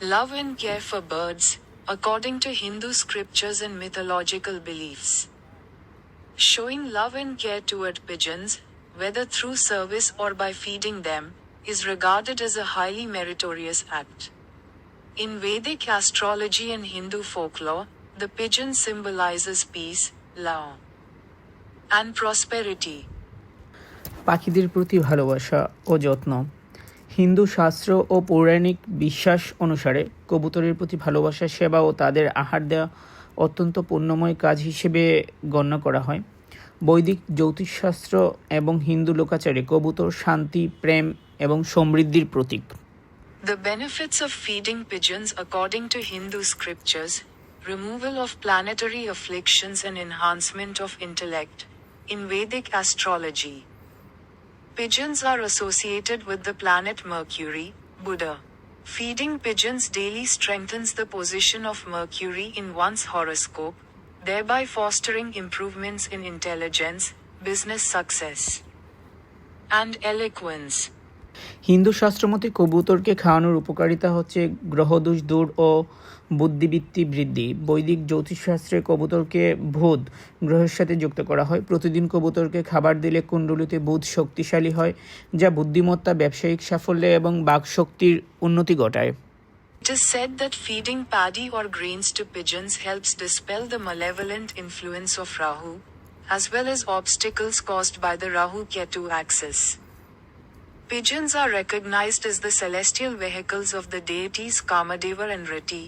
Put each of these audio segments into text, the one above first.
Love and care for birds, according to Hindu scriptures and mythological beliefs. Showing love and care toward pigeons, whether through service or by feeding them, is regarded as a highly meritorious act. In Vedic astrology and Hindu folklore, the pigeon symbolizes peace, love, and prosperity. পাখিদের প্রতি ভালোবাসা ও যত্ন। হিন্দু শাস্ত্র ও পৌরাণিক বিশ্বাস অনুসারে কবুতরের প্রতি ভালোবাসা, সেবা ও তাদের আহার দেওয়া অত্যন্ত পুণ্যময় কাজ হিসেবে গণ্য করা হয়। বৈদিক জ্যোতিষশাস্ত্র এবং হিন্দু লোকাচারে কবুতর শান্তি, প্রেম এবং সমৃদ্ধির প্রতীক। The benefits of feeding pigeons according to Hindu scriptures: removal of planetary afflictions and enhancement of intellect. In Vedic astrology, pigeons are associated with the planet Mercury, Buddha. Feeding pigeons daily strengthens the position of Mercury in one's horoscope, thereby fostering improvements in intelligence, business success, and eloquence. Hindu শাস্ত্রমতে কবুতরকে খাওয়ানোর উপকারিতা হচ্ছে গ্রহদোষ দূর ও বুদ্ধিবৃত্তি বৃদ্ধি। বৈদিক জ্যোতিষশাস্ত্রে কবুতরকে বুধ গ্রহের সাথে যুক্ত করা হয়। প্রতিদিন কবুতরকে খাবার দিলে কুণ্ডলিতে বুধ শক্তিশালী হয়, যা বুদ্ধিমত্তা, ব্যবসায়িক সাফল্য এবং বাকশক্তির উন্নতি ঘটায়। It is said that feeding paddy or grains to pigeons helps dispel the malevolent influence of Rahu, as well as obstacles caused by the Rahu-Ketu axis. Pigeons are recognized as the celestial vehicles of the deities Kamadeva and Rati.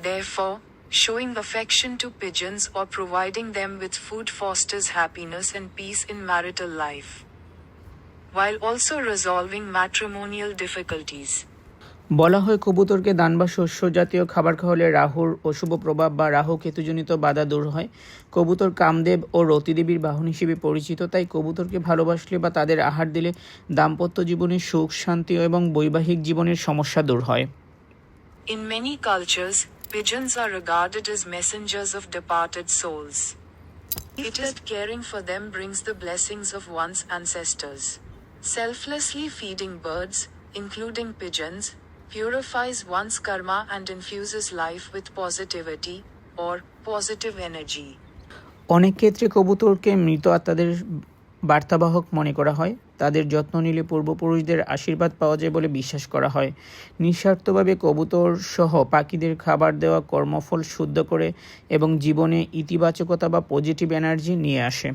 Therefore, showing affection to pigeons or providing them with food fosters happiness and peace in marital life, while also resolving matrimonial difficulties. বলা হয় কবুতরকে দান বা শস্য জাতীয় খাবার খাওয়ালে রাহুর অশুভ প্রভাব বা রাহু কেতুজনিত বাধা দূর হয়। কবুতর কামদেব ও রতিদেবীর বাহন হিসেবে পরিচিত, তাই কবুতরকে ভালোবাসলে বা তাদের আহার দিলে দাম্পত্য জীবনে সুখ, শান্তি এবং বৈবাহিক জীবনের সমস্যা দূর হয়। In many cultures, pigeons are regarded as messengers of departed souls. It is that caring for them brings the blessings of one's ancestors. Selflessly feeding birds, including pigeons, purifies one's karma and infuses life with positivity, or positive energy. অনেক ক্ষেত্রে কবুতরকে মৃত আত্মাদের বার্তাবাহক মনে করা হয়। তাদের যত্ন নিলে পূর্বপুরুষদের আশীর্বাদ পাওয়া যায় বলে বিশ্বাস করা হয়। নিঃস্বার্থভাবে কবুতর সহ পাখিদের খাবার দেওয়া কর্মফল শুদ্ধ করে এবং জীবনে ইতিবাচকতা বা পজিটিভ এনার্জি নিয়ে আসে।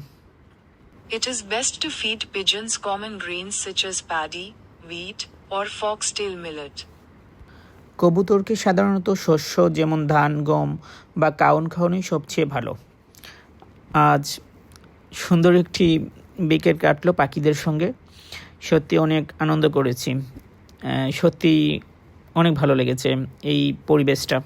It is best to feed pigeons common grains such as paddy, wheat, or foxtail millet. কবুতরকে সাধারণত শস্য যেমন ধান, গম বা কাউন খাওয়ানোই সবচেয়ে ভালো। আজ সুন্দর একটি বিকেল কাটলো পাখিদের সঙ্গে, সত্যি অনেক আনন্দ করেছি, সত্যি অনেক ভালো লেগেছে এই পরিবেশটা।